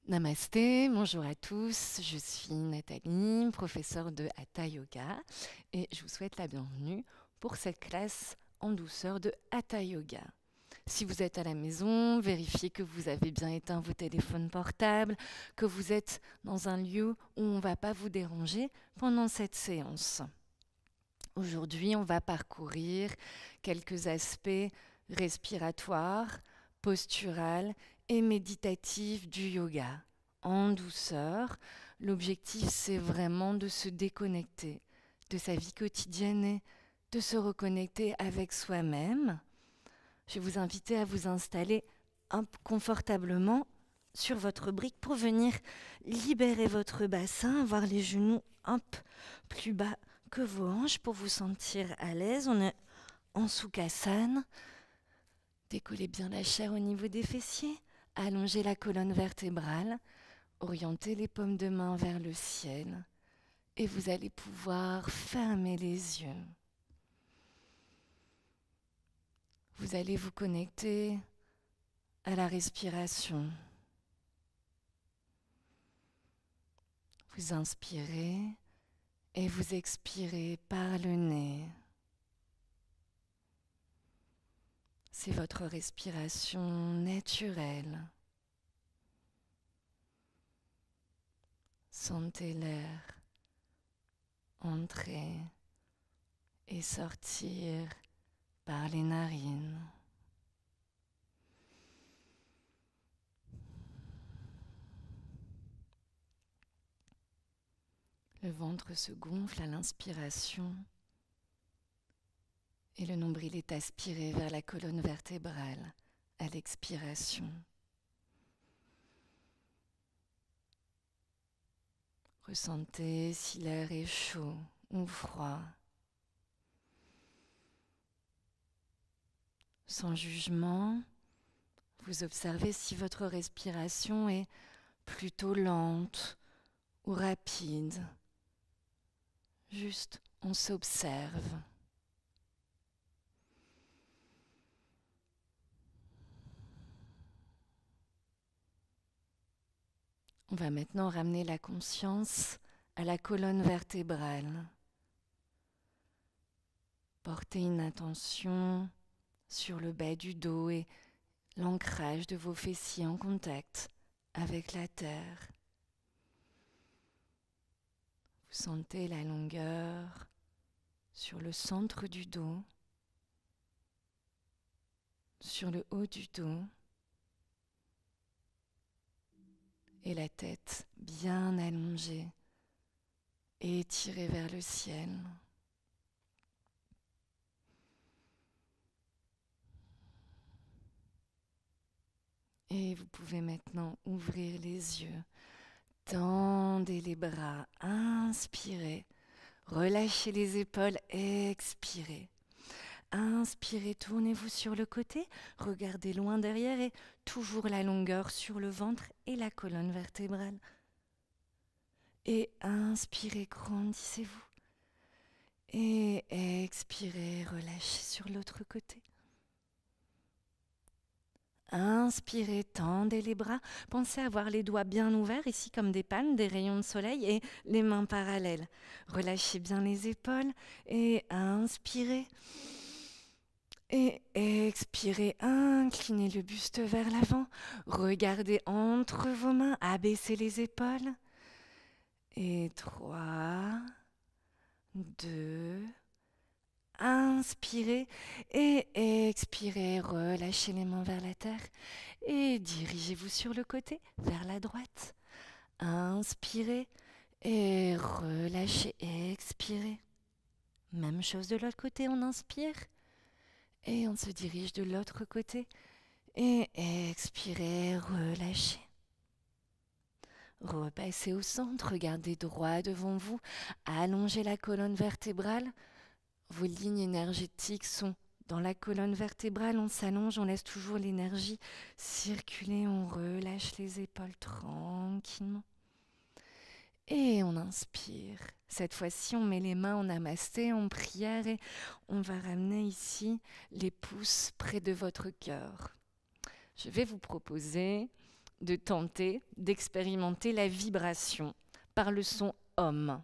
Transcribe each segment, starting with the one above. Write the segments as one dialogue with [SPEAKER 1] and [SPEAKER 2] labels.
[SPEAKER 1] Namasté, bonjour à tous, je suis Nathalie, professeure de Hatha Yoga et je vous souhaite la bienvenue pour cette classe en douceur de Hatha Yoga. Si vous êtes à la maison, vérifiez que vous avez bien éteint vos téléphones portables, que vous êtes dans un lieu où on ne va pas vous déranger pendant cette séance. Aujourd'hui, on va parcourir quelques aspects respiratoires, posturales et méditatifs du yoga. En douceur, l'objectif c'est vraiment de se déconnecter de sa vie quotidienne et de se reconnecter avec soi-même. Je vais vous inviter à vous installer confortablement sur votre brique pour venir libérer votre bassin, avoir les genoux un peu plus bas que vos hanches pour vous sentir à l'aise. On est en Sukhasana. Décollez bien la chair au niveau des fessiers. Allongez la colonne vertébrale. Orientez les paumes de main vers le ciel. Et vous allez pouvoir fermer les yeux. Vous allez vous connecter à la respiration. Vous inspirez et vous expirez par le nez. C'est votre respiration naturelle. Sentez l'air entrer et sortir par les narines. Le ventre se gonfle à l'inspiration et le nombril est aspiré vers la colonne vertébrale à l'expiration. Ressentez si l'air est chaud ou froid. Sans jugement, vous observez si votre respiration est plutôt lente ou rapide. Juste, on s'observe. On va maintenant ramener la conscience à la colonne vertébrale. Portez une attention sur le bas du dos et l'ancrage de vos fessiers en contact avec la terre. Vous sentez la longueur sur le centre du dos, sur le haut du dos et la tête bien allongée et étirée vers le ciel. Et vous pouvez maintenant ouvrir les yeux. Tendez les bras, inspirez. Relâchez les épaules, expirez. Inspirez, tournez-vous sur le côté, regardez loin derrière et toujours la longueur sur le ventre et la colonne vertébrale. Et inspirez, grandissez-vous. Et expirez, relâchez sur l'autre côté. Inspirez, tendez les bras. Pensez à avoir les doigts bien ouverts, ici comme des palmes, des rayons de soleil et les mains parallèles. Relâchez bien les épaules et inspirez. Et expirez, inclinez le buste vers l'avant. Regardez entre vos mains, abaissez les épaules. Et 3, 2, inspirez et expirez, relâchez les mains vers la terre et dirigez-vous sur le côté, vers la droite. Inspirez et relâchez, expirez. Même chose de l'autre côté, on inspire et on se dirige de l'autre côté et expirez, relâchez. Repassez au centre, regardez droit devant vous, allongez la colonne vertébrale. Vos lignes énergétiques sont dans la colonne vertébrale, on s'allonge, on laisse toujours l'énergie circuler, on relâche les épaules tranquillement. Et on inspire. Cette fois-ci, on met les mains en namasté, en prière et on va ramener ici les pouces près de votre cœur. Je vais vous proposer de tenter d'expérimenter la vibration par le son Om.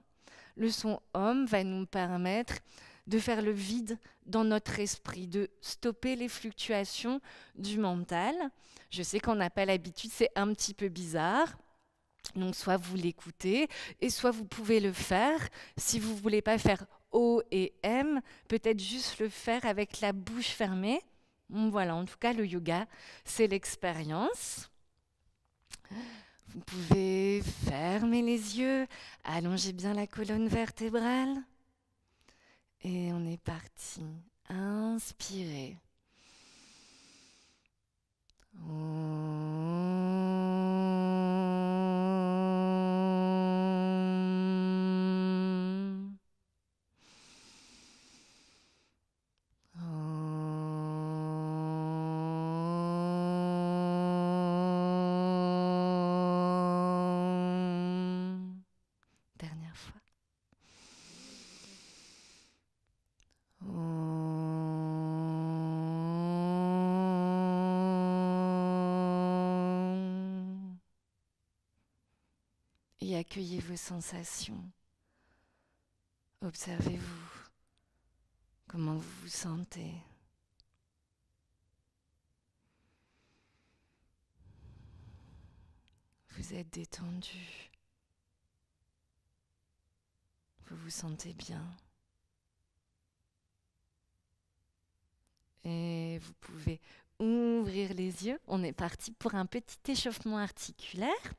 [SPEAKER 1] Le son Om va nous permettre de faire le vide dans notre esprit, de stopper les fluctuations du mental. Je sais qu'on n'a pas l'habitude, c'est un petit peu bizarre. Donc soit vous l'écoutez et soit vous pouvez le faire. Si vous ne voulez pas faire O et M, peut-être juste le faire avec la bouche fermée. Voilà, en tout cas, le yoga, c'est l'expérience. Vous pouvez fermer les yeux, allonger bien la colonne vertébrale. Et on est parti. Inspirez. Dernière fois. Et accueillez vos sensations. Observez-vous. Comment vous vous sentez. Vous êtes détendu. Vous vous sentez bien. Et vous pouvez ouvrir les yeux. On est parti pour un petit échauffement articulaire.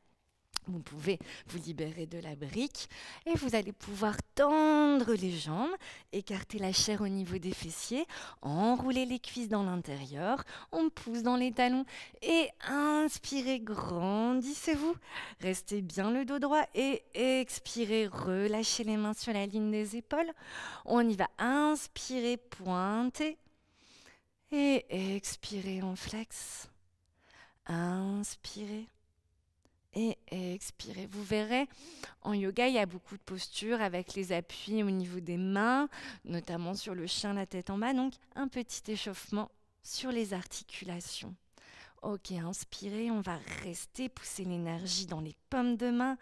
[SPEAKER 1] Vous pouvez vous libérer de la brique et vous allez pouvoir tendre les jambes, écarter la chair au niveau des fessiers, enrouler les cuisses dans l'intérieur, on pousse dans les talons et inspirez, grandissez-vous. Restez bien le dos droit et expirez, relâchez les mains sur la ligne des épaules. On y va, inspirez, pointez et expirez, on flex. Inspirez. Et expirez. Vous verrez, en yoga, il y a beaucoup de postures avec les appuis au niveau des mains, notamment sur le chien, la tête en bas. Donc, un petit échauffement sur les articulations. Ok, inspirez, on va rester, pousser l'énergie dans les paumes de main,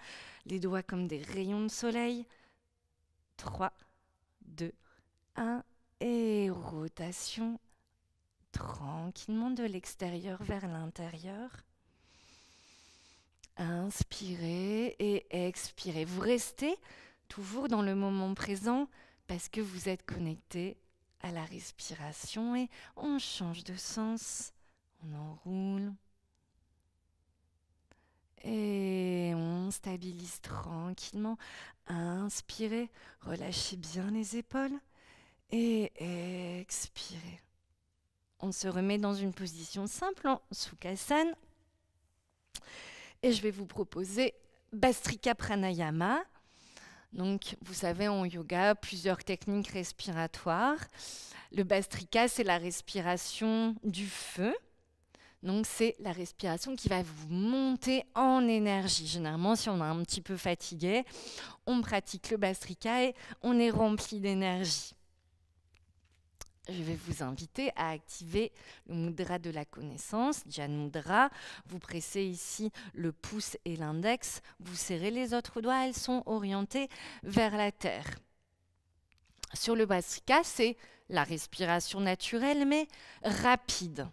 [SPEAKER 1] les doigts comme des rayons de soleil. 3, 2, 1, et rotation tranquillement de l'extérieur vers l'intérieur. Inspirez et expirez. Vous restez toujours dans le moment présent parce que vous êtes connecté à la respiration et on change de sens. On enroule. Et on stabilise tranquillement. Inspirez, relâchez bien les épaules et expirez. On se remet dans une position simple en Sukhasana. Et je vais vous proposer Bhastrika Pranayama. Donc, vous savez, en yoga, plusieurs techniques respiratoires. Le Bhastrika, c'est la respiration du feu. Donc, c'est la respiration qui va vous monter en énergie. Généralement, si on est un petit peu fatigué, on pratique le Bhastrika et on est rempli d'énergie. Je vais vous inviter à activer le mudra de la connaissance, Jhana Mudra. Vous pressez ici le pouce et l'index. Vous serrez les autres doigts, elles sont orientées vers la terre. Sur le Bhastrika, c'est la respiration naturelle, mais rapide.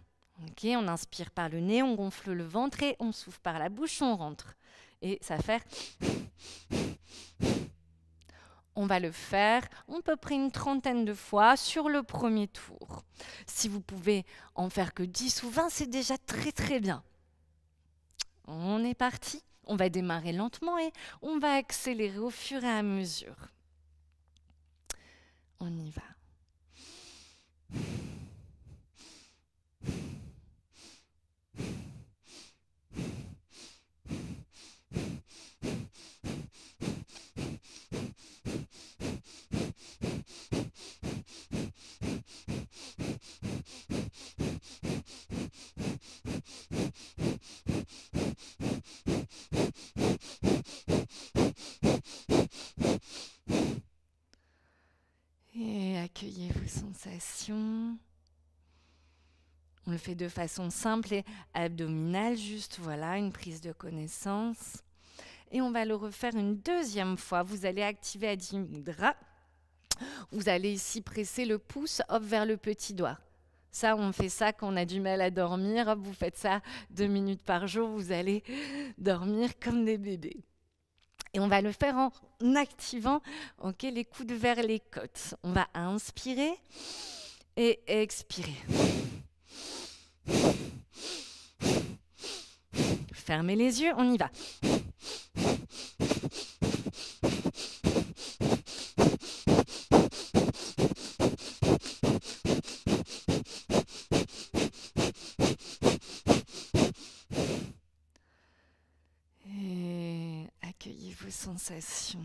[SPEAKER 1] Okay, on inspire par le nez, on gonfle le ventre et on souffle par la bouche, on rentre. Et ça fait... On va le faire à peu près une trentaine de fois sur le premier tour. Si vous pouvez en faire que 10 ou 20, c'est déjà très très bien. On est parti. On va démarrer lentement et on va accélérer au fur et à mesure. On y va. Et accueillez vos sensations. On le fait de façon simple et abdominale, juste voilà, une prise de connaissance. Et on va le refaire une deuxième fois. Vous allez activer Adi Mudra. Vous allez ici presser le pouce hop, vers le petit doigt. Ça, on fait ça quand on a du mal à dormir. Hop, vous faites ça 2 minutes par jour, vous allez dormir comme des bébés. Et on va le faire en activant les coudes vers les côtes. On va inspirer et expirer. Fermez les yeux, on y va. Et accueillez vos sensations.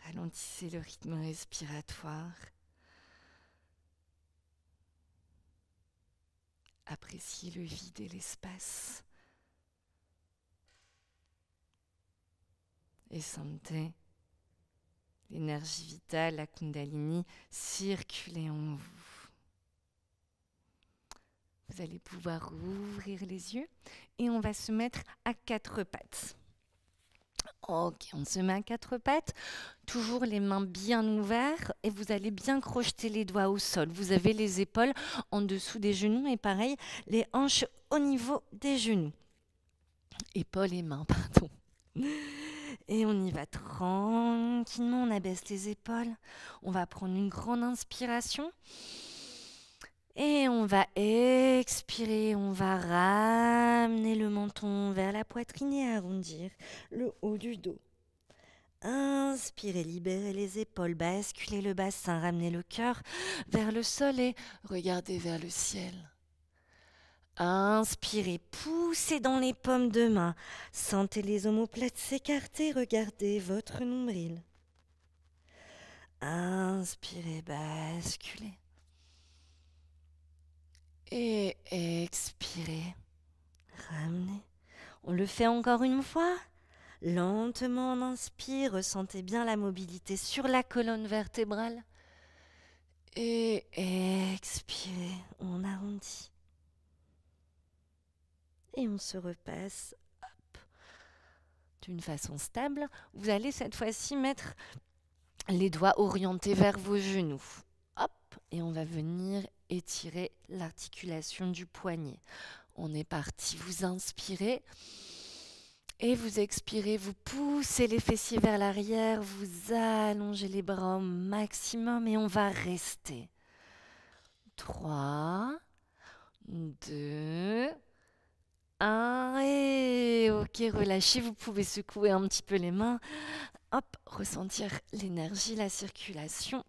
[SPEAKER 1] Ralentissez le rythme respiratoire. Appréciez le vide et l'espace. Et sentez l'énergie vitale, la Kundalini, circuler en vous. Vous allez pouvoir ouvrir les yeux et on va se mettre à 4 pattes. Ok, on se met à 4 pattes, toujours les mains bien ouvertes et vous allez bien crocheter les doigts au sol. Vous avez les épaules en dessous des genoux et pareil, les hanches au niveau des genoux. Épaules et mains, pardon. Et on y va tranquillement, on abaisse les épaules. On va prendre une grande inspiration. Et on va expirer, on va ramener le menton vers la poitrine et arrondir le haut du dos. Inspirez, libérez les épaules, basculez le bassin, ramenez le cœur vers le sol et regardez vers le ciel. Inspirez, poussez dans les paumes de main, sentez les omoplates s'écarter, regardez votre nombril. Inspirez, basculez. Et expirez. Ramenez. On le fait encore une fois. Lentement, on inspire. Ressentez bien la mobilité sur la colonne vertébrale. Et expirez. On arrondit. Et on se repasse. Hop. D'une façon stable. Vous allez cette fois-ci mettre les doigts orientés vers vos genoux. Hop. Et on va venir étirer l'articulation du poignet. On est parti, vous inspirez et vous expirez, vous poussez les fessiers vers l'arrière, vous allongez les bras au maximum et on va rester. 3, 2, 1 et ok, relâchez, vous pouvez secouer un petit peu les mains. Hop, ressentir l'énergie, la circulation.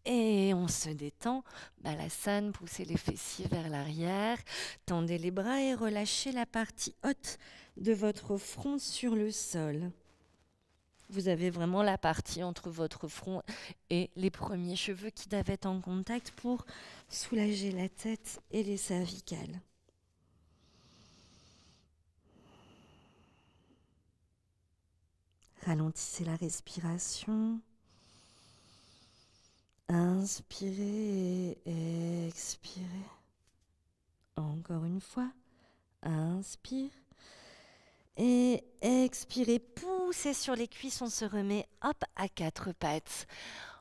[SPEAKER 1] Et on se détend, Balasana, poussez les fessiers vers l'arrière, tendez les bras et relâchez la partie haute de votre front sur le sol. Vous avez vraiment la partie entre votre front et les premiers cheveux qui doivent être en contact pour soulager la tête et les cervicales. Ralentissez la respiration. Inspirez et expirez. Encore une fois. Inspire. Et expirez. Poussez sur les cuisses. On se remet hop à 4 pattes.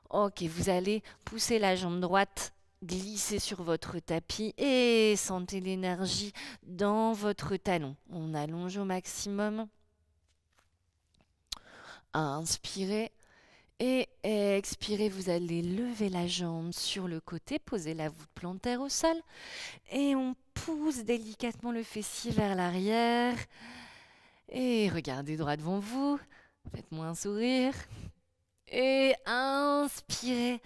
[SPEAKER 1] Ok, vous allez pousser la jambe droite, glisser sur votre tapis et sentez l'énergie dans votre talon. On allonge au maximum. Inspirez. Et expirez, vous allez lever la jambe sur le côté, poser la voûte plantaire au sol. Et on pousse délicatement le fessier vers l'arrière. Et regardez droit devant vous. Faites-moi un sourire. Et inspirez.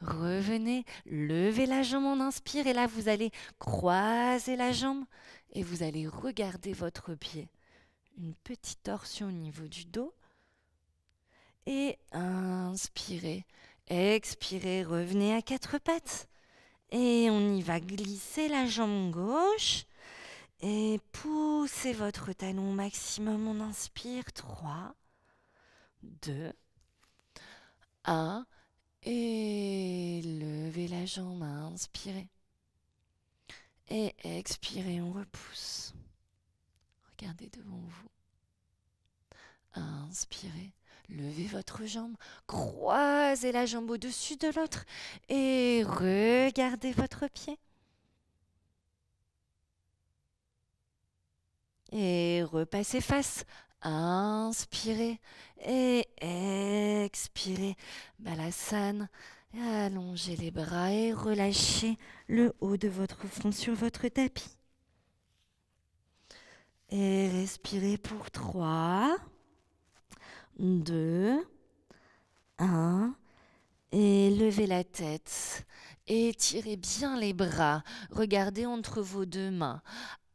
[SPEAKER 1] Revenez, levez la jambe, on inspire. Et là, vous allez croiser la jambe. Et vous allez regarder votre pied. Une petite torsion au niveau du dos. Et inspirez, expirez, revenez à 4 pattes. Et on y va glisser la jambe gauche. Et poussez votre talon au maximum. On inspire. 3, 2, 1. Et levez la jambe, inspirez. Et expirez, on repousse. Regardez devant vous. Inspirez. Levez votre jambe, croisez la jambe au-dessus de l'autre et regardez votre pied. Et repassez face. Inspirez et expirez. Balasana. Allongez les bras et relâchez le haut de votre front sur votre tapis. Et respirez pour 3, 2, 1. Et levez la tête. Étirez bien les bras. Regardez entre vos deux mains.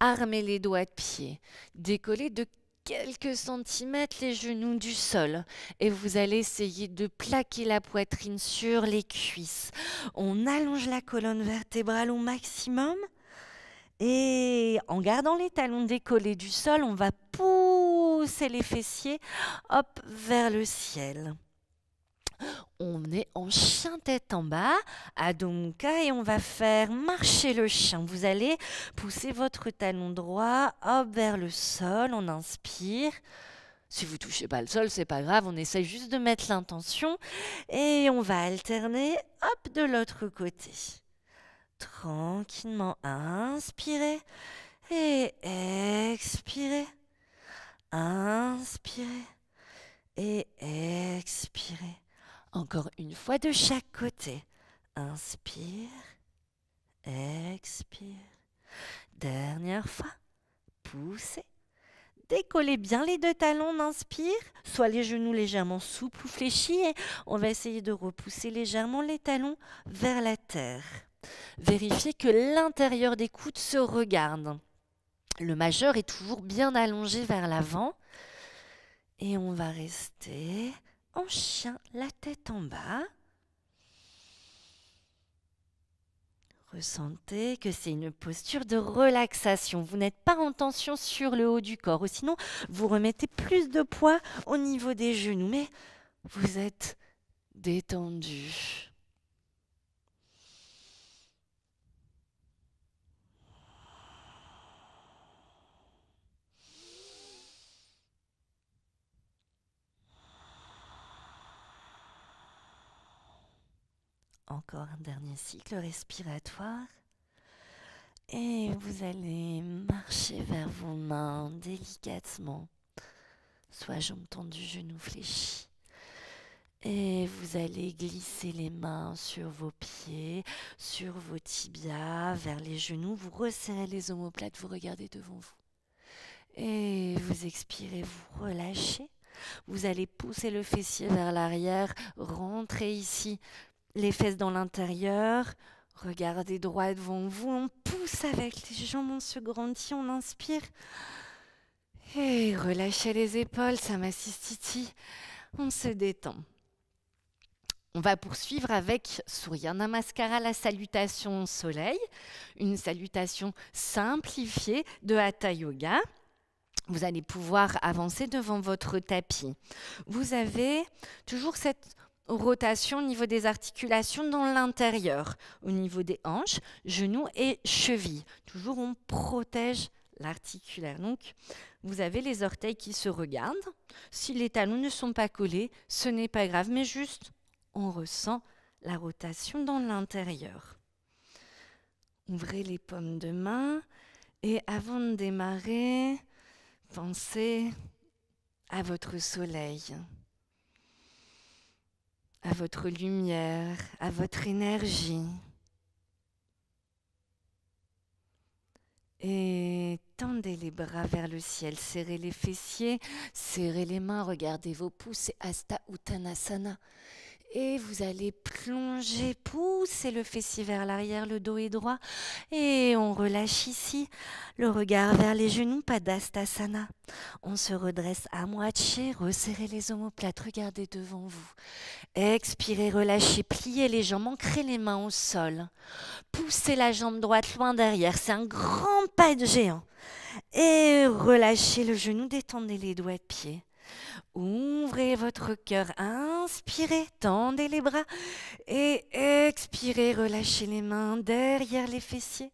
[SPEAKER 1] Armez les doigts de pied. Décollez de quelques centimètres les genoux du sol. Et vous allez essayer de plaquer la poitrine sur les cuisses. On allonge la colonne vertébrale au maximum. Et en gardant les talons décollés du sol, on va pousser les fessiers vers le ciel. On est en chien tête en bas, Adho Mukha, et on va faire marcher le chien. Vous allez pousser votre talon droit vers le sol, on inspire. Si vous ne touchez pas le sol, c'est pas grave, on essaye juste de mettre l'intention. Et on va alterner de l'autre côté. Tranquillement, inspirez et expirez. Inspirez et expirez. Encore une fois de chaque côté. Inspire, expire. Dernière fois. Poussez. Décollez bien les deux talons, on inspire. Soit les genoux légèrement souples ou fléchis. Et on va essayer de repousser légèrement les talons vers la terre. Vérifiez que l'intérieur des coudes se regarde. Le majeur est toujours bien allongé vers l'avant. Et on va rester en chien, la tête en bas. Ressentez que c'est une posture de relaxation. Vous n'êtes pas en tension sur le haut du corps. Ou sinon, vous remettez plus de poids au niveau des genoux. Mais vous êtes détendu. Encore un dernier cycle respiratoire. Et vous allez marcher vers vos mains délicatement. Soit jambes tendues, genoux fléchis. Et vous allez glisser les mains sur vos pieds, sur vos tibias, vers les genoux. Vous resserrez les omoplates, vous regardez devant vous. Et vous expirez, vous relâchez. Vous allez pousser le fessier vers l'arrière, rentrez ici. Les fesses dans l'intérieur, regardez droit devant vous, on pousse avec les jambes, on se grandit, on inspire. Et relâchez les épaules, Samasthiti, on se détend. On va poursuivre avec Surya Namaskara, la salutation au soleil, une salutation simplifiée de Hatha Yoga. Vous allez pouvoir avancer devant votre tapis. Vous avez toujours cette rotation au niveau des articulations dans l'intérieur, au niveau des hanches, genoux et chevilles. Toujours on protège l'articulaire. Donc vous avez les orteils qui se regardent. Si les talons ne sont pas collés, ce n'est pas grave, mais juste on ressent la rotation dans l'intérieur. Ouvrez les paumes de main et avant de démarrer, pensez à votre soleil, à votre lumière, à votre énergie. Et tendez les bras vers le ciel, serrez les fessiers, serrez les mains, regardez vos pouces, c'est Hasta Uttanasana. Et vous allez plonger, pousser le fessier vers l'arrière, le dos est droit. Et on relâche ici, le regard vers les genoux, Padastasana. On se redresse à moitié, resserrez les omoplates, regardez devant vous. Expirez, relâchez, pliez les jambes, ancrez les mains au sol. Poussez la jambe droite loin derrière, c'est un grand pas de géant. Et relâchez le genou, détendez les doigts de pied. Ouvrez votre cœur, inspirez, tendez les bras et expirez, relâchez les mains derrière les fessiers.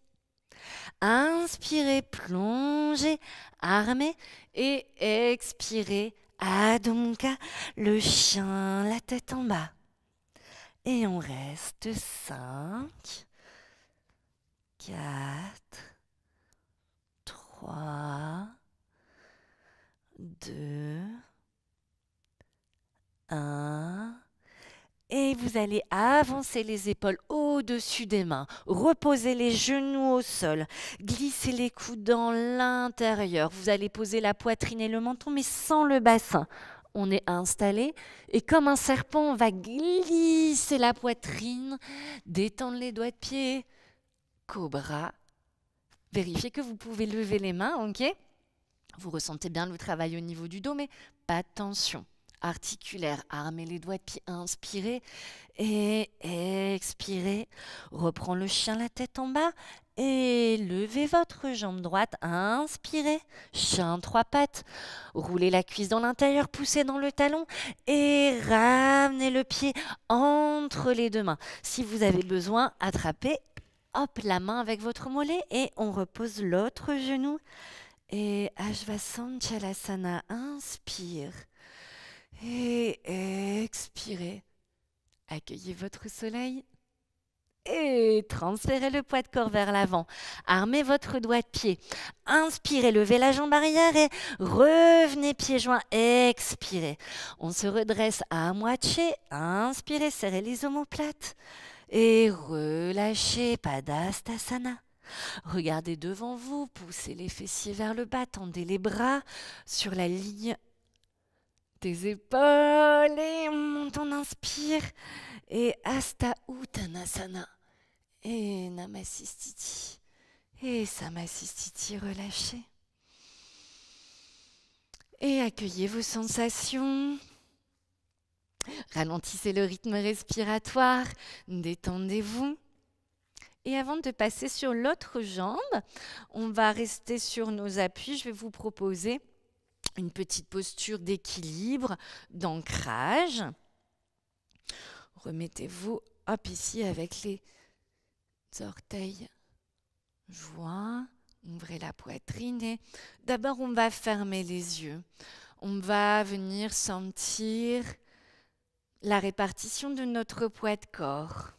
[SPEAKER 1] Inspirez, plongez, armez et expirez. Adho Mukha, le chien, la tête en bas. Et on reste 5, 4, 3, 2, 1. Et vous allez avancer les épaules au-dessus des mains. Reposez les genoux au sol. Glissez les coudes dans l'intérieur. Vous allez poser la poitrine et le menton, mais sans le bassin. On est installé et comme un serpent, on va glisser la poitrine, détendre les doigts de pied. Cobra. Vérifiez que vous pouvez lever les mains, ok? Vous ressentez bien le travail au niveau du dos, mais pas de tension. Articulaire, armez les doigts de pied, inspirez et expirez. Reprends le chien, la tête en bas et levez votre jambe droite, inspirez. Chien 3 pattes, roulez la cuisse dans l'intérieur, poussez dans le talon et ramenez le pied entre les deux mains. Si vous avez besoin, attrapez hop, la main avec votre mollet et on repose l'autre genou. Et Ajvasanchalasana, inspire. Et expirez. Accueillez votre soleil. Et transférez le poids de corps vers l'avant. Armez votre doigt de pied. Inspirez, levez la jambe arrière et revenez pieds joints. Expirez. On se redresse à moitié. Inspirez, serrez les omoplates. Et relâchez, Padastasana. Regardez devant vous, poussez les fessiers vers le bas, tendez les bras sur la ligne des épaules et on monte, on inspire et Hasta Uttanasana et Namasistiti et Samasistiti, relâchez et accueillez vos sensations. Ralentissez le rythme respiratoire, détendez-vous. Et avant de passer sur l'autre jambe, on va rester sur nos appuis. Je vais vous proposer une petite posture d'équilibre, d'ancrage. Remettez-vous hop ici avec les orteils joints. Ouvrez la poitrine et d'abord on va fermer les yeux. On va venir sentir la répartition de notre poids de corps.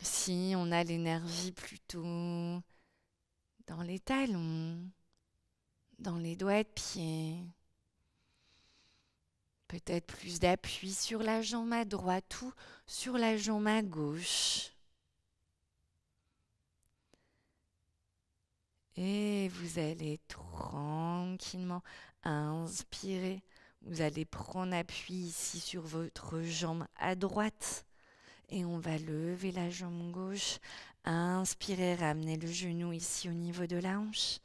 [SPEAKER 1] Si on a l'énergie plutôt dans les talons, dans les doigts de pied, peut-être plus d'appui sur la jambe à droite ou sur la jambe à gauche. Et vous allez tranquillement inspirer. Vous allez prendre appui ici sur votre jambe à droite. Et on va lever la jambe gauche. Inspirez, ramenez le genou ici au niveau de la hanche.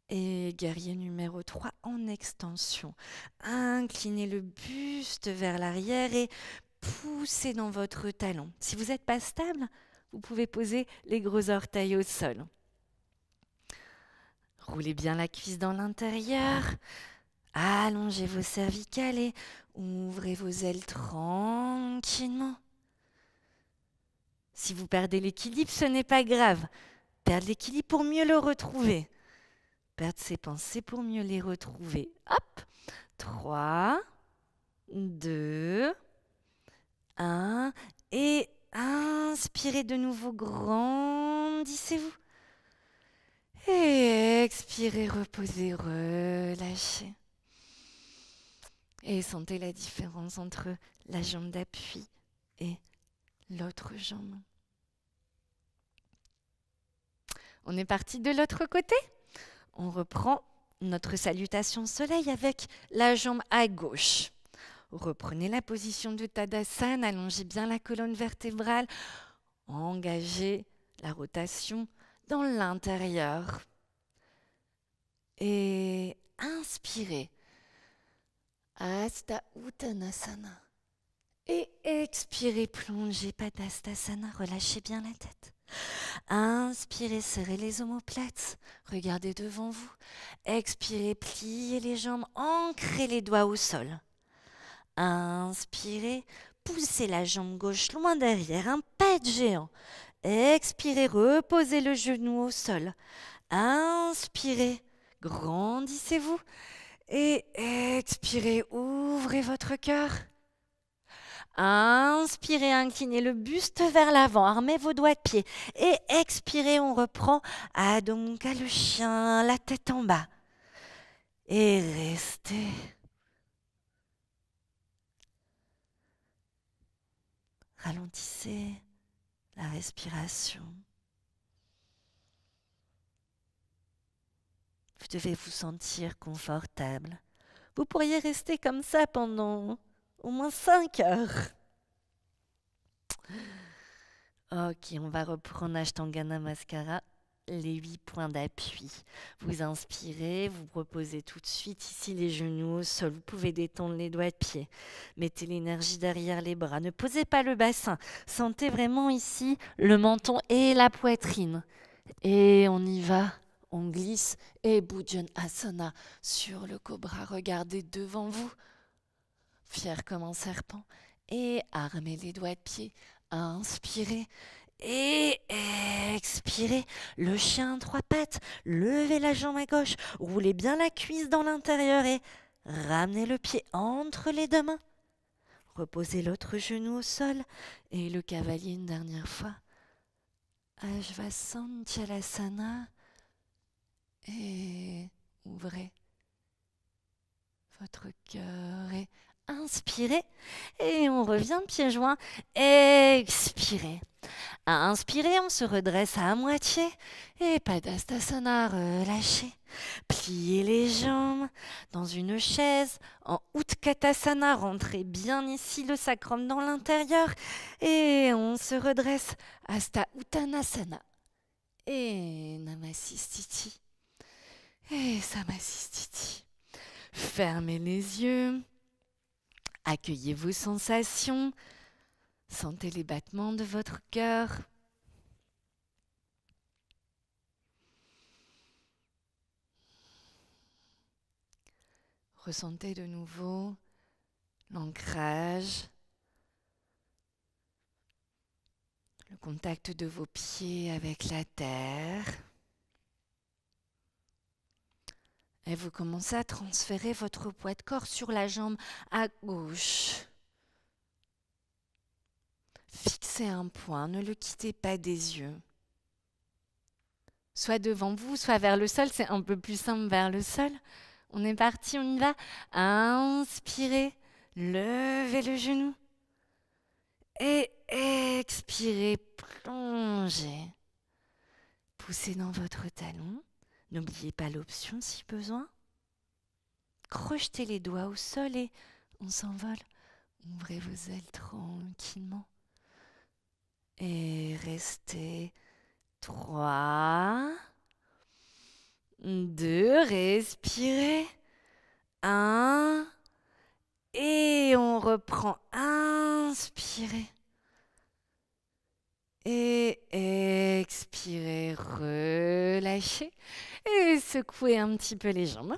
[SPEAKER 1] Et guerrier numéro 3 en extension. Inclinez le buste vers l'arrière et poussez dans votre talon. Si vous n'êtes pas stable, vous pouvez poser les gros orteils au sol. Roulez bien la cuisse dans l'intérieur. Allongez vos cervicales et ouvrez vos ailes tranquillement. Si vous perdez l'équilibre, ce n'est pas grave. Perdre l'équilibre pour mieux le retrouver. Perdre ses pensées pour mieux les retrouver. Hop, 3, 2, 1. Et inspirez de nouveau, grandissez-vous. Et expirez, reposez, relâchez. Et sentez la différence entre la jambe d'appui et l'autre jambe. On est parti de l'autre côté. On reprend notre salutation soleil avec la jambe à gauche. Reprenez la position de Tadasana, allongez bien la colonne vertébrale, engagez la rotation dans l'intérieur. Et inspirez. Hasta Uttanasana. Et expirez, plongez Padastasana, relâchez bien la tête. Inspirez, serrez les omoplates, regardez devant vous. Expirez, pliez les jambes, ancrez les doigts au sol. Inspirez, poussez la jambe gauche loin derrière, un pas de géant.
[SPEAKER 2] Expirez, reposez le genou au sol. Inspirez, grandissez-vous. Et expirez, ouvrez votre cœur. Inspirez, inclinez le buste vers l'avant, armez vos doigts de pied. Et expirez, on reprend Adho Mukha, le chien, la tête en bas. Et restez. Ralentissez la respiration. Vous devez vous sentir confortable. Vous pourriez rester comme ça pendant au moins 5 heures. Ok, on va reprendre Ashtanga Namaskara, les 8 points d'appui. Vous inspirez, vous reposez tout de suite ici les genoux au sol. Vous pouvez détendre les doigts de pied. Mettez l'énergie derrière les bras. Ne posez pas le bassin. Sentez vraiment ici le menton et la poitrine. Et on y va. On glisse et Bhujanasana sur le cobra. Regardez devant vous, fier comme un serpent. Et armez les doigts de pied. Inspirez et expirez. Le chien 3 pattes. Levez la jambe à gauche. Roulez bien la cuisse dans l'intérieur et ramenez le pied entre les deux mains. Reposez l'autre genou au sol et le cavalier une dernière fois. Ajvasanchalasana. Et ouvrez votre cœur et inspirez. Et on revient pieds joints. Expirez. À inspirer, on se redresse à moitié. Et Padastasana, relâchez. Pliez les jambes dans une chaise. En Utkatasana, rentrez bien ici le sacrum dans l'intérieur. Et on se redresse. Hasta Uttanasana. Et Namasistiti. Et Samasistiti. Fermez les yeux. Accueillez vos sensations. Sentez les battements de votre cœur. Ressentez de nouveau l'ancrage, le contact de vos pieds avec la terre. Et vous commencez à transférer votre poids de corps sur la jambe à gauche. Fixez un point, ne le quittez pas des yeux. Soit devant vous, soit vers le sol, c'est un peu plus simple vers le sol. On est parti, on y va. Inspirez, levez le genou. Et expirez, plongez. Poussez dans votre talon. N'oubliez pas l'option si besoin. Crochetez les doigts au sol et on s'envole. Ouvrez vos ailes tranquillement. Et restez 3, 2, respirez. 1. Et on reprend. Inspirez. Et expirez. Relâchez. Et secouez un petit peu les jambes.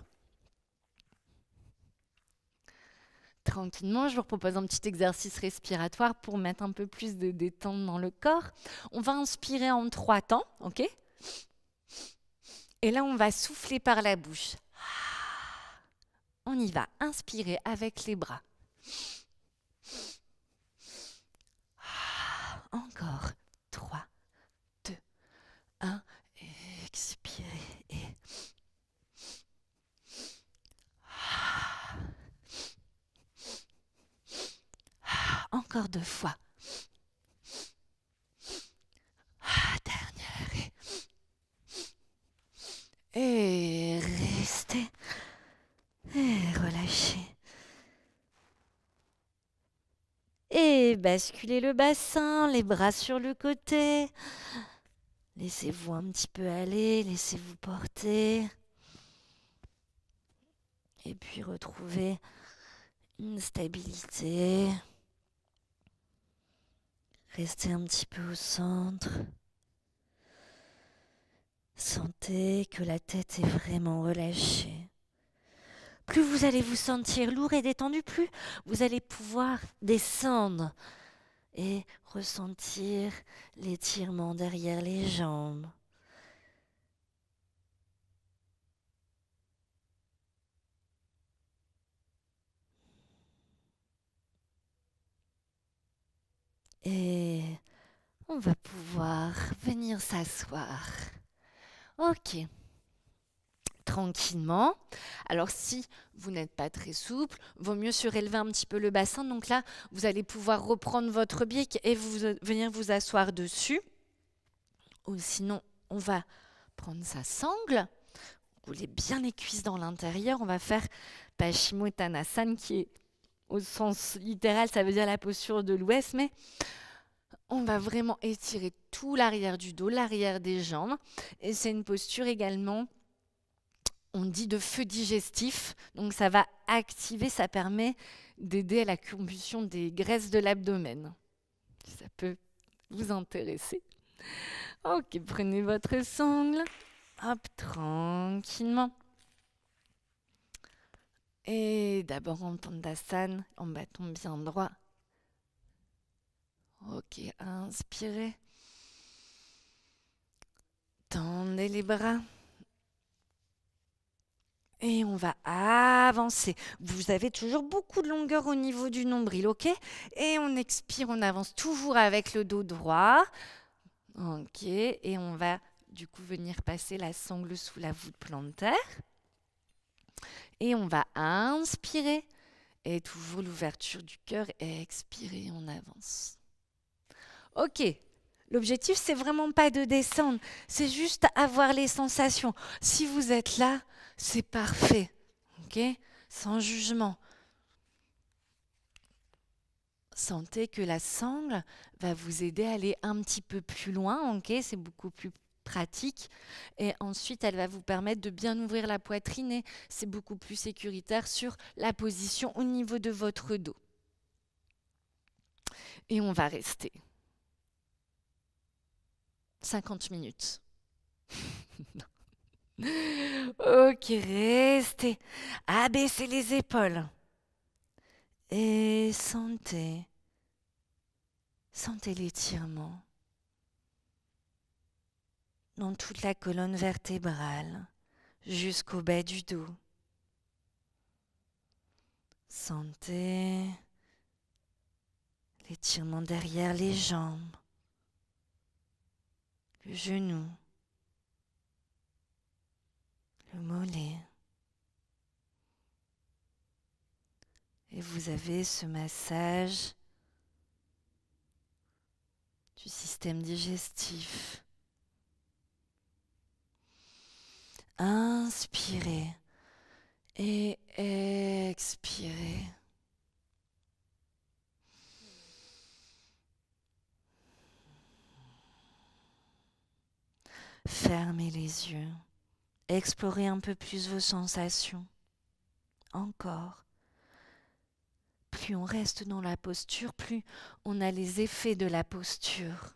[SPEAKER 2] Tranquillement, je vous propose un petit exercice respiratoire pour mettre un peu plus de détente dans le corps. On va inspirer en 3 temps, ok? Et là, on va souffler par la bouche. On y va. Inspirez avec les bras. Encore. 3, 2, 1. Expirez et... Encore 2 fois. Dernière. Et restez. Et relâchez. Et basculez le bassin, les bras sur le côté. Laissez-vous un petit peu aller, laissez-vous porter. Et puis retrouvez une stabilité. Restez un petit peu au centre. Sentez que la tête est vraiment relâchée. Plus vous allez vous sentir lourd et détendu, plus vous allez pouvoir descendre et ressentir l'étirement derrière les jambes. Et on va pouvoir venir s'asseoir. Ok, tranquillement. Alors si vous n'êtes pas très souple, vaut mieux surélever un petit peu le bassin. Donc là, vous allez pouvoir reprendre votre bic et venir vous asseoir dessus. Ou sinon, on va prendre sa sangle, rouler bien les cuisses dans l'intérieur. On va faire Paschimottanasana qui est au sens littéral, ça veut dire la posture de l'ouest, mais on va vraiment étirer tout l'arrière du dos, l'arrière des jambes. Et c'est une posture également, on dit de feu digestif. Donc ça va activer, ça permet d'aider à la combustion des graisses de l'abdomen. Ça peut vous intéresser. Ok, prenez votre sangle. Hop, tranquillement. Et d'abord en Tandasana, en bâton bien droit. Ok, inspirez. Tendez les bras. Et on va avancer. Vous avez toujours beaucoup de longueur au niveau du nombril, ok? Et on expire, on avance toujours avec le dos droit. Ok, et on va du coup venir passer la sangle sous la voûte plantaire. Et on va inspirer. Et toujours l'ouverture du cœur. Et expirer, on avance. Ok, l'objectif, c'est vraiment pas de descendre. C'est juste avoir les sensations. Si vous êtes là, c'est parfait. Ok, sans jugement. Sentez que la sangle va vous aider à aller un petit peu plus loin. Ok, c'est beaucoup plus pratique. Et ensuite, elle va vous permettre de bien ouvrir la poitrine et c'est beaucoup plus sécuritaire sur la position au niveau de votre dos. Et on va rester 50 minutes. Ok, restez. Abaissez les épaules. Et sentez l'étirement dans toute la colonne vertébrale jusqu'au bas du dos. Sentez l'étirement derrière les jambes, le genou, le mollet. Et vous avez ce massage du système digestif. Inspirez et expirez. Fermez les yeux. Explorez un peu plus vos sensations. Encore. Plus on reste dans la posture, plus on a les effets de la posture.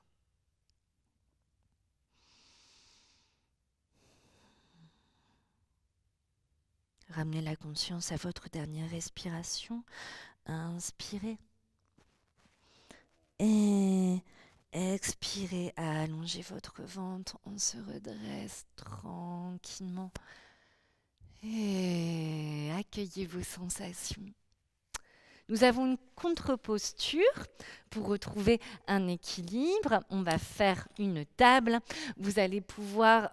[SPEAKER 2] Ramenez la conscience à votre dernière respiration. Inspirez. Et expirez. Allongez votre ventre. On se redresse tranquillement. Et accueillez vos sensations. Nous avons une contre-posture pour retrouver un équilibre. On va faire une table. Vous allez pouvoir,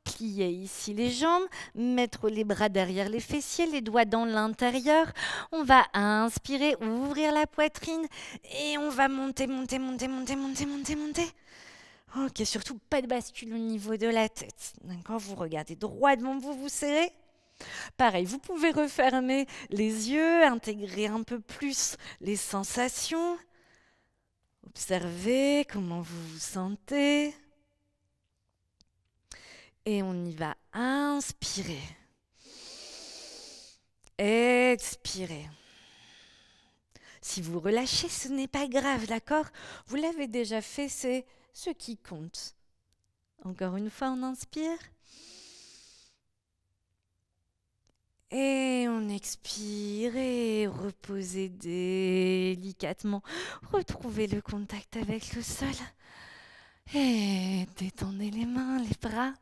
[SPEAKER 2] plier ici les jambes, mettre les bras derrière les fessiers, les doigts dans l'intérieur. On va inspirer, ouvrir la poitrine et on va monter. Ok, surtout pas de bascule au niveau de la tête. D'accord, vous regardez droit devant vous, vous serrez. Pareil, vous pouvez refermer les yeux, intégrer un peu plus les sensations. Observez comment vous vous sentez. Et on y va. Inspirez. Expirez. Si vous relâchez, ce n'est pas grave, d'accord? Vous l'avez déjà fait, c'est ce qui compte. Encore une fois, on inspire. Et on expire et reposez délicatement. Retrouvez le contact avec le sol. Et détendez les mains, les bras.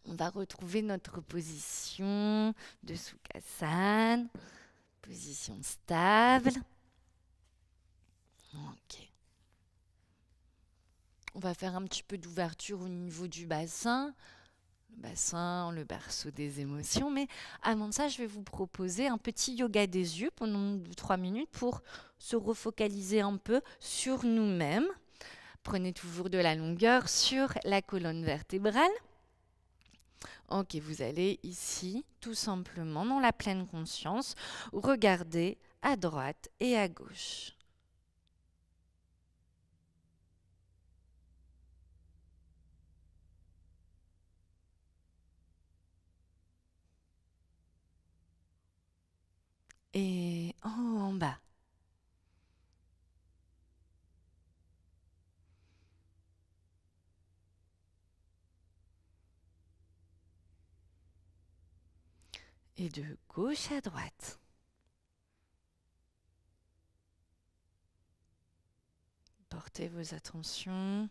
[SPEAKER 2] On va retrouver notre position de Sukhasana. Position stable. Ok. On va faire un petit peu d'ouverture au niveau du bassin. Le bassin, le berceau des émotions. Mais avant ça, je vais vous proposer un petit yoga des yeux pendant 2-3 minutes pour se refocaliser un peu sur nous-mêmes. Prenez toujours de la longueur sur la colonne vertébrale. Ok, vous allez ici, tout simplement, dans la pleine conscience, regarder à droite et à gauche. Et en bas. Et de gauche à droite. Portez vos attentions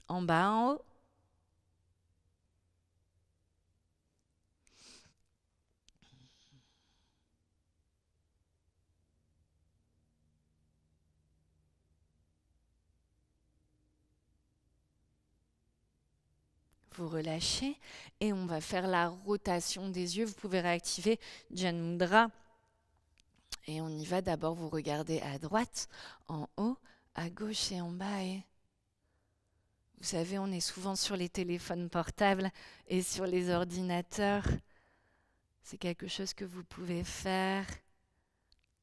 [SPEAKER 2] en bas, en haut. Vous relâchez et on va faire la rotation des yeux. Vous pouvez réactiver Jan Mudra. Et on y va. D'abord, vous regardez à droite, en haut, à gauche et en bas. Et vous savez, on est souvent sur les téléphones portables et sur les ordinateurs. C'est quelque chose que vous pouvez faire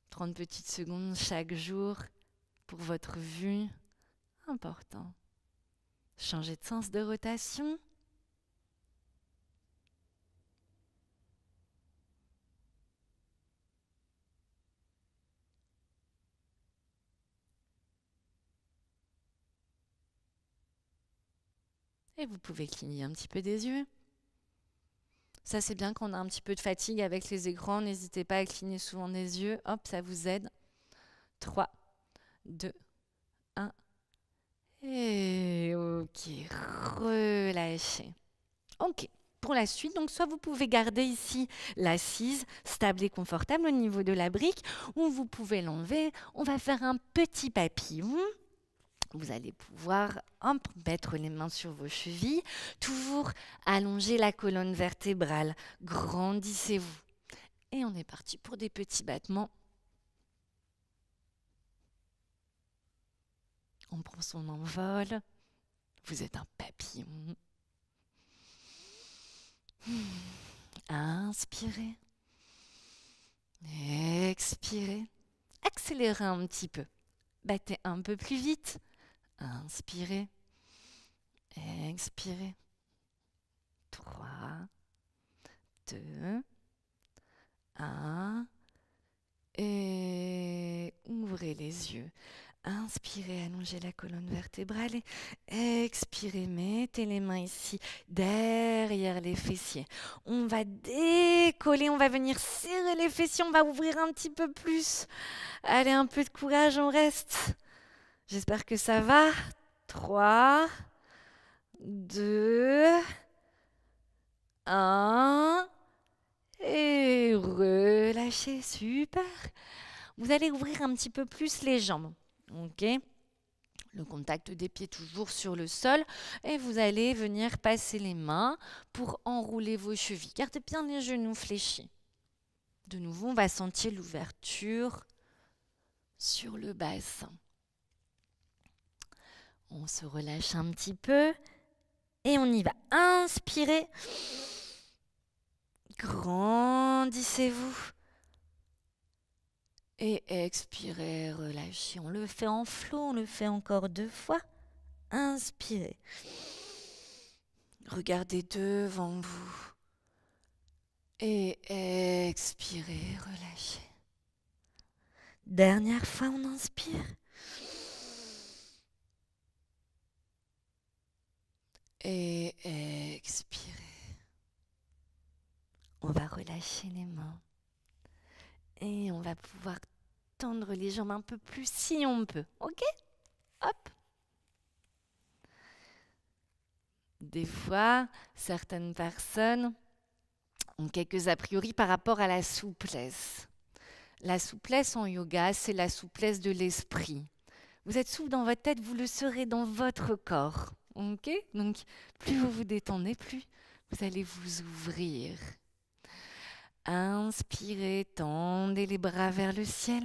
[SPEAKER 2] 30 petites secondes chaque jour pour votre vue. Important. Changez de sens de rotation. Et vous pouvez cligner un petit peu des yeux. Ça, c'est bien quand on a un petit peu de fatigue avec les écrans. N'hésitez pas à cligner souvent des yeux. Hop, ça vous aide. 3, 2, 1. Et ok, relâchez. Ok, pour la suite, donc soit vous pouvez garder ici l'assise stable et confortable au niveau de la brique, ou vous pouvez l'enlever. On va faire un petit papillon. Vous allez pouvoir mettre les mains sur vos chevilles, toujours allonger la colonne vertébrale, grandissez-vous. Et on est parti pour des petits battements. On prend son envol. Vous êtes un papillon. Inspirez. Expirez. Accélérez un petit peu. Battez un peu plus vite. Inspirez. Expirez. 3, 2, 1. Et ouvrez les yeux. Inspirez, allongez la colonne vertébrale et expirez, mettez les mains ici derrière les fessiers. On va décoller, on va venir serrer les fessiers, on va ouvrir un petit peu plus. Allez, un peu de courage, on reste. J'espère que ça va. 3, 2, 1. Et relâchez, super. Vous allez ouvrir un petit peu plus les jambes. Ok, le contact des pieds toujours sur le sol et vous allez venir passer les mains pour enrouler vos chevilles. Gardez bien les genoux fléchis. De nouveau, on va sentir l'ouverture sur le bassin. On se relâche un petit peu et on y va. Inspirez. Grandissez-vous. Et expirez, relâchez. On le fait en flot, on le fait encore 2 fois. Inspirez. Regardez devant vous. Et expirez, relâchez. Dernière fois, on inspire. Et expirez. On va relâcher les mains. Et on va pouvoir tendre les jambes un peu plus si on peut. Ok? Hop! Des fois, certaines personnes ont quelques a priori par rapport à la souplesse. La souplesse en yoga, c'est la souplesse de l'esprit. Vous êtes souple dans votre tête, vous le serez dans votre corps. Ok? Donc, plus vous vous détendez, plus vous allez vous ouvrir. Inspirez, tendez les bras vers le ciel.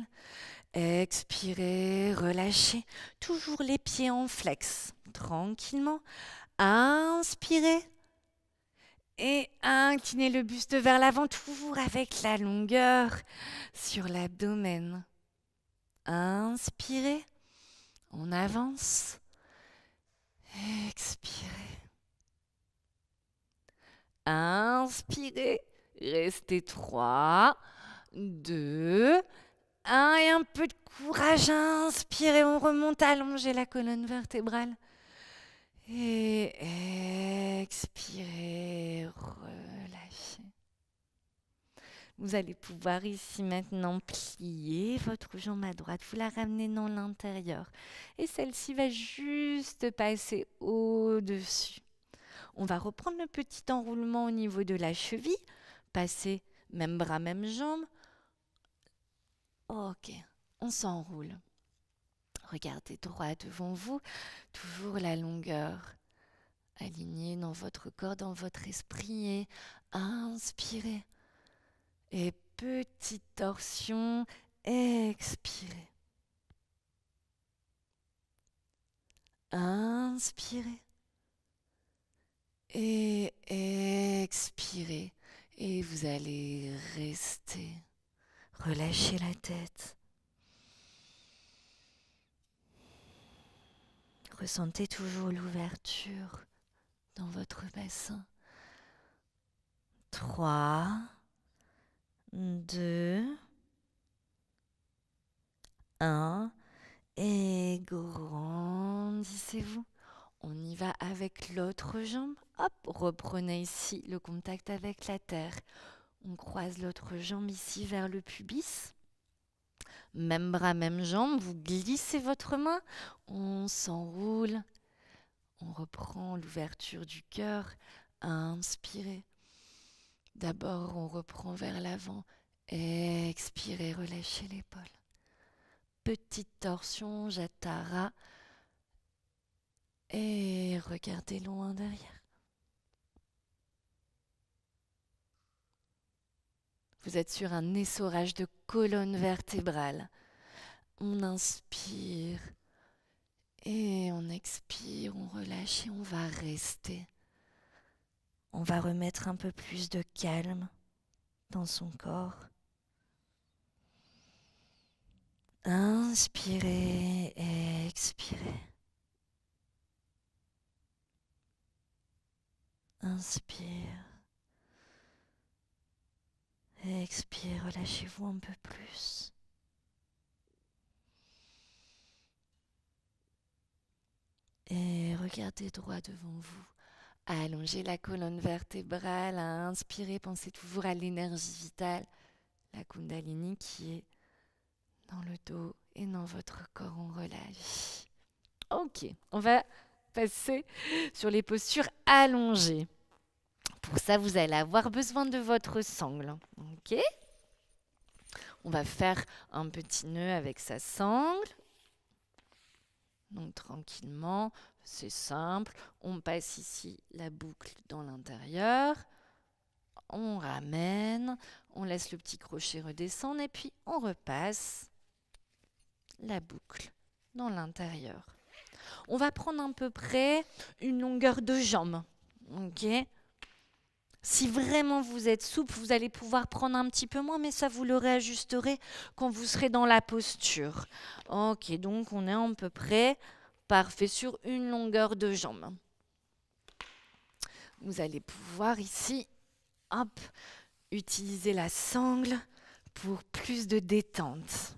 [SPEAKER 2] Expirez, relâchez. Toujours les pieds en flex. Tranquillement. Inspirez. Et inclinez le buste vers l'avant, toujours avec la longueur sur l'abdomen. Inspirez. On avance. Expirez. Inspirez. Restez 3, 2, 1 et un peu de courage. Inspirez, on remonte, allongez la colonne vertébrale. Et expirez, relâchez. Vous allez pouvoir ici maintenant plier votre jambe à droite, vous la ramenez dans l'intérieur. Et celle-ci va juste passer au-dessus. On va reprendre le petit enroulement au niveau de la cheville. Passer même bras, même jambe. Ok, on s'enroule. Regardez droit devant vous, toujours la longueur. Alignée dans votre corps, dans votre esprit et inspirez. Et petite torsion, expirez. Inspirez. Et expirez. Et vous allez rester. Relâchez la tête. Ressentez toujours l'ouverture dans votre bassin. 3, 2, 1. Et grandissez-vous. On y va avec l'autre jambe. Hop, reprenez ici le contact avec la terre. On croise l'autre jambe ici vers le pubis. Même bras, même jambe. Vous glissez votre main. On s'enroule. On reprend l'ouverture du cœur. Inspirez. D'abord, on reprend vers l'avant. Expirez, relâchez l'épaule. Petite torsion, Jatara. Et regardez loin derrière. Vous êtes sur un essorage de colonne vertébrale. On inspire et on expire, on relâche et on va rester. On va remettre un peu plus de calme dans son corps. Inspirez, expirez. Inspire. Expire, relâchez-vous un peu plus. Et regardez droit devant vous. Allongez la colonne vertébrale, inspirez, pensez toujours à l'énergie vitale, la Kundalini qui est dans le dos et dans votre corps, on relâche. Ok, on va passer sur les postures allongées. Pour ça, vous allez avoir besoin de votre sangle. Ok ? On va faire un petit nœud avec sa sangle. Donc tranquillement, c'est simple. On passe ici la boucle dans l'intérieur. On ramène. On laisse le petit crochet redescendre et puis on repasse la boucle dans l'intérieur. On va prendre à peu près une longueur de jambe. Ok ? Si vraiment vous êtes souple, vous allez pouvoir prendre un petit peu moins, mais ça vous le réajusterez quand vous serez dans la posture. Ok, donc on est à peu près parfait sur une longueur de jambe. Vous allez pouvoir ici, hop, utiliser la sangle pour plus de détente.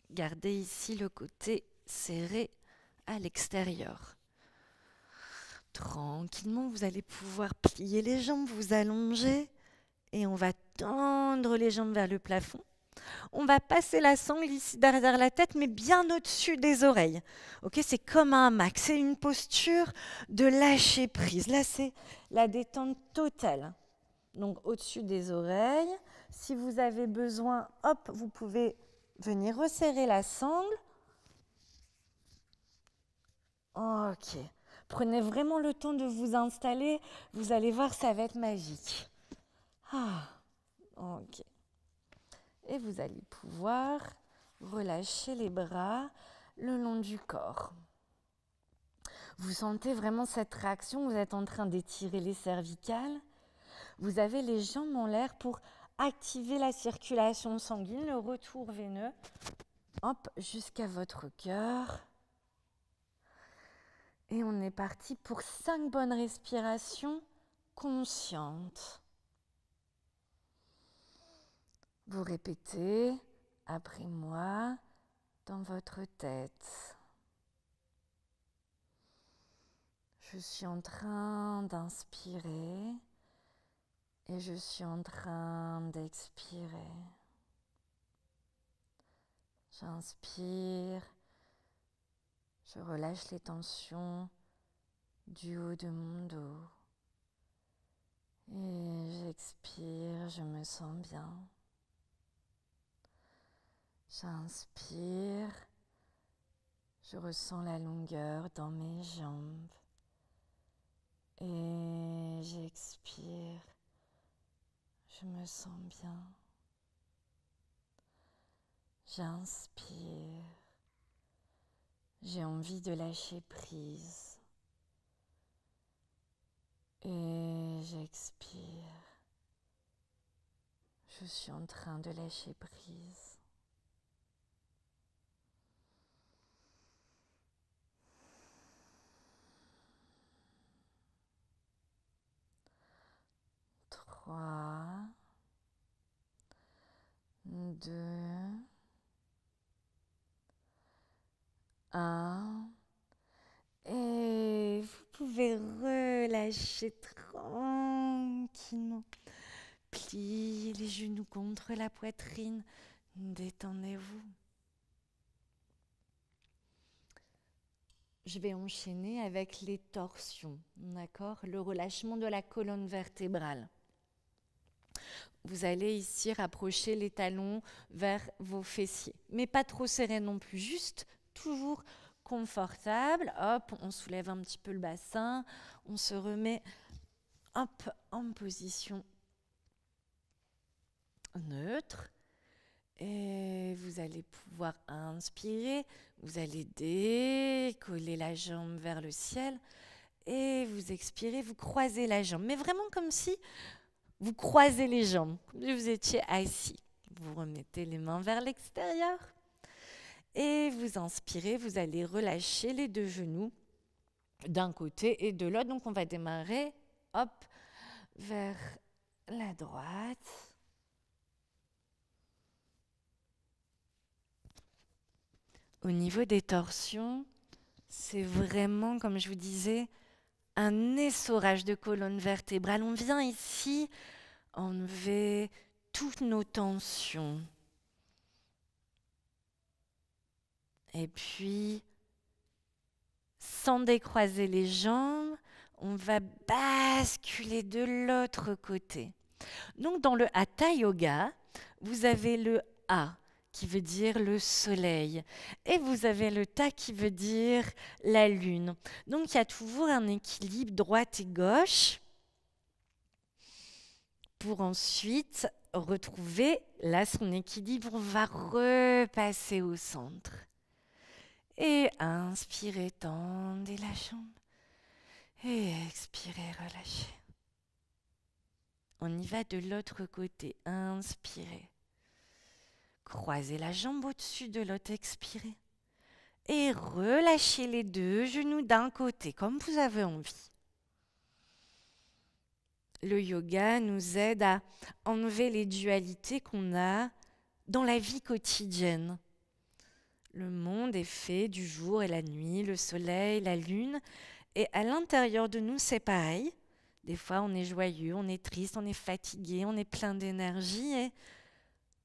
[SPEAKER 2] Gardez ici le côté serré à l'extérieur. Tranquillement, vous allez pouvoir plier les jambes, vous allonger Et on va tendre les jambes vers le plafond. On va passer la sangle ici derrière la tête, mais bien au-dessus des oreilles. Ok, c'est comme un hamac. C'est une posture de lâcher prise. Là, c'est la détente totale. Donc, au-dessus des oreilles. Si vous avez besoin, hop, vous pouvez venir resserrer la sangle. Ok. Prenez vraiment le temps de vous installer. Vous allez voir, ça va être magique. Ok. Et vous allez pouvoir relâcher les bras le long du corps. Vous sentez vraiment cette réaction, vous êtes en train d'étirer les cervicales. Vous avez les jambes en l'air pour activer la circulation sanguine, le retour veineux, hop, jusqu'à votre cœur. Et on est parti pour 5 bonnes respirations conscientes. Vous répétez après moi dans votre tête. Je suis en train d'inspirer et je suis en train d'expirer. J'inspire, je relâche les tensions du haut de mon dos. Et j'expire, je me sens bien. J'inspire, je ressens la longueur dans mes jambes. Et j'expire, je me sens bien. J'inspire, j'ai envie de lâcher prise. Et j'expire, je suis en train de lâcher prise. Trois, 2, 1. Et vous pouvez relâcher tranquillement. Pliez les genoux contre la poitrine. Détendez-vous. Je vais enchaîner avec les torsions, d'accord? Le relâchement de la colonne vertébrale. Vous allez ici rapprocher les talons vers vos fessiers, mais pas trop serré non plus, juste toujours confortable. Hop, on soulève un petit peu le bassin, on se remet hop, en position neutre. Et vous allez pouvoir inspirer, vous allez décoller la jambe vers le ciel et vous expirez, vous croisez la jambe, mais vraiment comme si vous croisez les jambes, comme si vous étiez assis. Vous remettez les mains vers l'extérieur et vous inspirez, vous allez relâcher les 2 genoux d'un côté et de l'autre. Donc on va démarrer, hop, vers la droite. Au niveau des torsions, c'est vraiment, comme je vous disais, un essorage de colonne vertébrale. On vient ici enlever toutes nos tensions. Et puis, sans décroiser les jambes, on va basculer de l'autre côté. Donc, dans le Hatha Yoga, vous avez le A qui veut dire le soleil et vous avez le Ta qui veut dire la lune. Donc, il y a toujours un équilibre droite et gauche pour ensuite retrouver là son équilibre. On va repasser au centre. Et inspirez, tendez la jambe. Et expirez, relâchez. On y va de l'autre côté. Inspirez. Croisez la jambe au-dessus de l'autre. Expirez. Et relâchez les 2 genoux d'un côté, comme vous avez envie. Le yoga nous aide à enlever les dualités qu'on a dans la vie quotidienne. Le monde est fait du jour et la nuit, le soleil, la lune. Et à l'intérieur de nous, c'est pareil. Des fois, on est joyeux, on est triste, on est fatigué, on est plein d'énergie. Et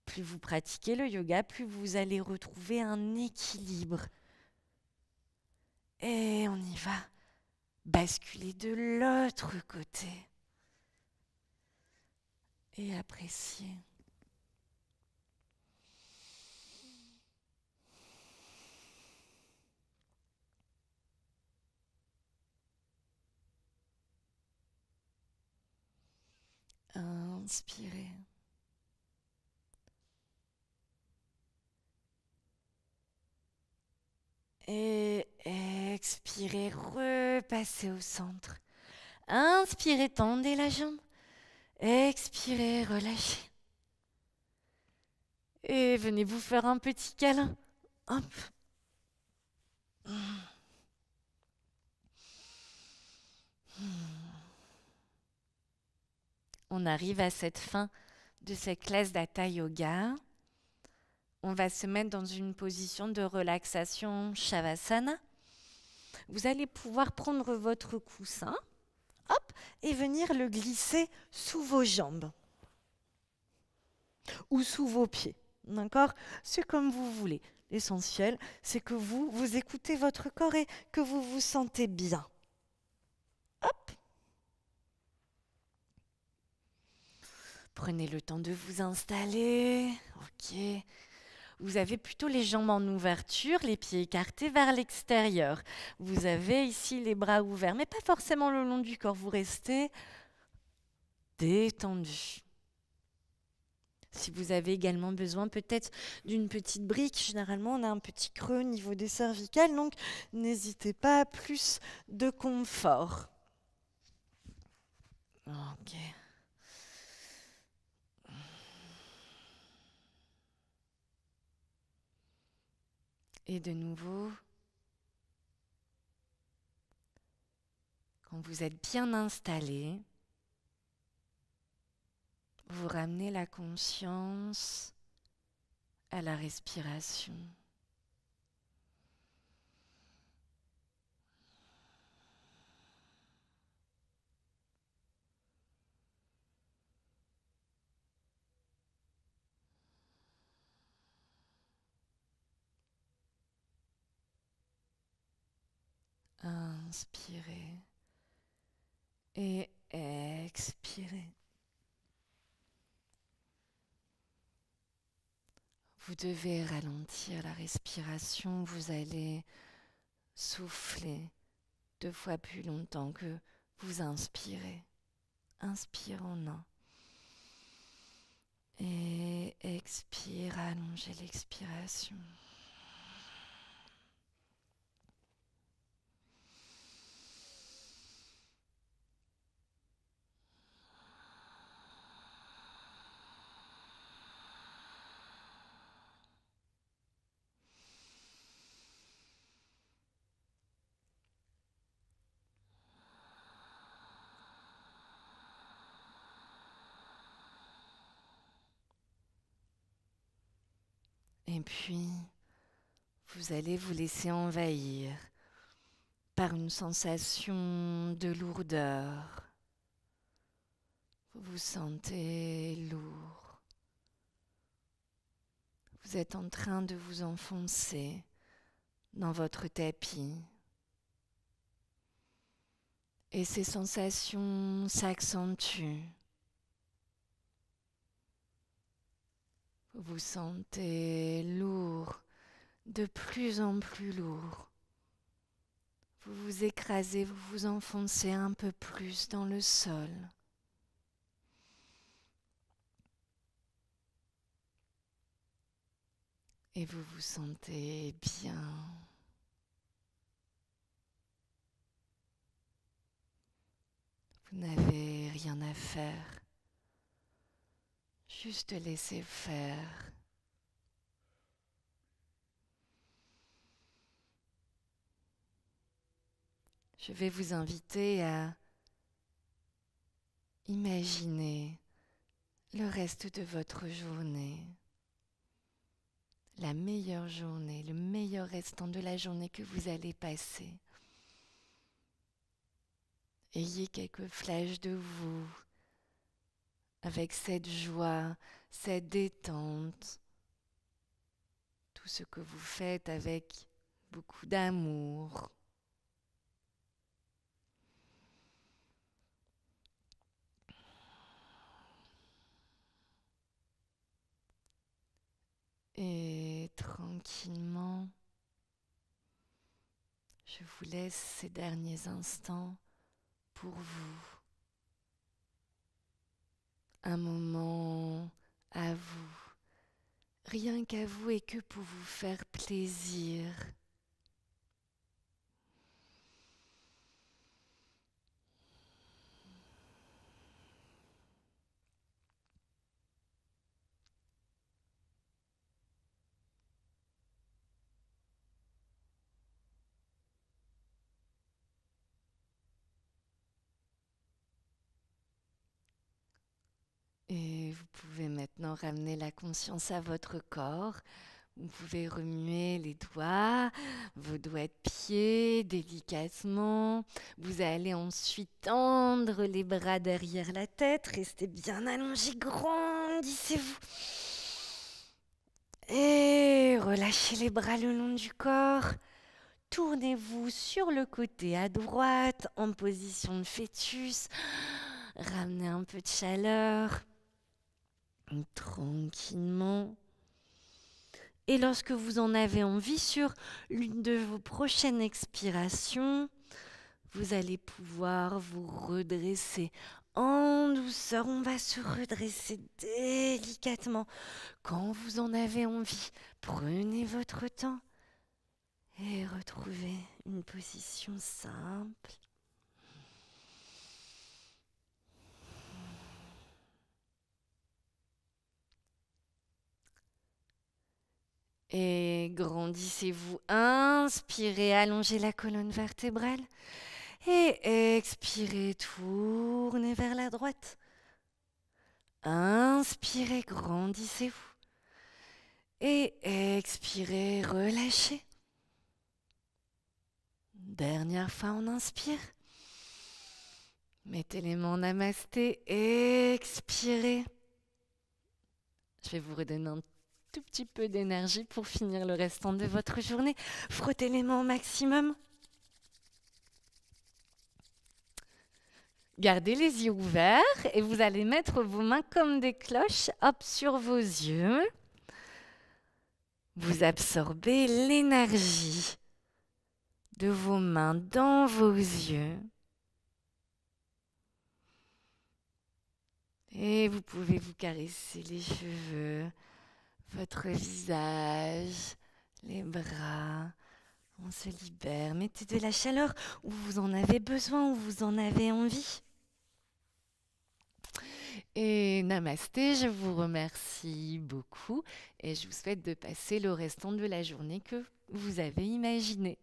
[SPEAKER 2] plus vous pratiquez le yoga, plus vous allez retrouver un équilibre. Et on y va basculer de l'autre côté. Et apprécier. Inspirez. Et expirez, repassez au centre. Inspirez, tendez la jambe. Expirez, relâchez. Et venez vous faire un petit câlin. Hop. On arrive à cette fin de cette classe d'Hatha Yoga. On va se mettre dans une position de relaxation Shavasana. Vous allez pouvoir prendre votre coussin, hop, et venir le glisser sous vos jambes ou sous vos pieds. D'accord ? C'est comme vous voulez. L'essentiel, c'est que vous écoutez votre corps et que vous vous sentez bien. Hop. Prenez le temps de vous installer. Ok. Vous avez plutôt les jambes en ouverture, les pieds écartés vers l'extérieur. Vous avez ici les bras ouverts, mais pas forcément le long du corps. Vous restez détendu. Si vous avez également besoin peut-être d'une petite brique, généralement on a un petit creux au niveau des cervicales, donc n'hésitez pas à plus de confort. Ok. Et de nouveau, quand vous êtes bien installé, vous ramenez la conscience à la respiration. Inspirez et expirez. Vous devez ralentir la respiration, vous allez souffler 2 fois plus longtemps que vous inspirez. Inspire en un. Et expire, allongez l'expiration. Et puis, vous allez vous laisser envahir par une sensation de lourdeur. Vous vous sentez lourd. Vous êtes en train de vous enfoncer dans votre tapis. Et ces sensations s'accentuent. Vous vous sentez lourd, de plus en plus lourd. Vous vous écrasez, vous vous enfoncez un peu plus dans le sol. Et vous vous sentez bien. Vous n'avez rien à faire. Juste laisser faire. Je vais vous inviter à imaginer le reste de votre journée. La meilleure journée, le meilleur restant de la journée que vous allez passer.
[SPEAKER 1] Ayez quelques flashs de vous, avec cette joie, cette détente, tout ce que vous faites avec beaucoup d'amour. Et tranquillement, je vous laisse ces derniers instants pour vous. Un moment à vous, rien qu'à vous et que pour vous faire plaisir. Et vous pouvez maintenant ramener la conscience à votre corps. Vous pouvez remuer les doigts, vos doigts de pied délicatement. Vous allez ensuite tendre les bras derrière la tête. Restez bien allongés, grandissez-vous. Et relâchez les bras le long du corps. Tournez-vous sur le côté à droite en position de fœtus. Ramenez un peu de chaleur. Tranquillement. Et lorsque vous en avez envie, sur l'une de vos prochaines expirations, vous allez pouvoir vous redresser en douceur. On va se redresser délicatement. Quand vous en avez envie, prenez votre temps et retrouvez une position simple. Et grandissez-vous, inspirez, allongez la colonne vertébrale. Et expirez, tournez vers la droite. Inspirez, grandissez-vous. Et expirez, relâchez. Dernière fois, on inspire. Mettez les mains en namasté, expirez. Je vais vous redonner un tout petit peu d'énergie pour finir le restant de votre journée. Frottez les mains au maximum. Gardez les yeux ouverts et vous allez mettre vos mains comme des cloches, hop, sur vos yeux. Vous absorbez l'énergie de vos mains dans vos yeux. Et vous pouvez vous caresser les cheveux, votre visage, les bras. On se libère. Mettez de la chaleur où vous en avez besoin, où vous en avez envie. Et namasté, je vous remercie beaucoup et je vous souhaite de passer le restant de la journée que vous avez imaginé.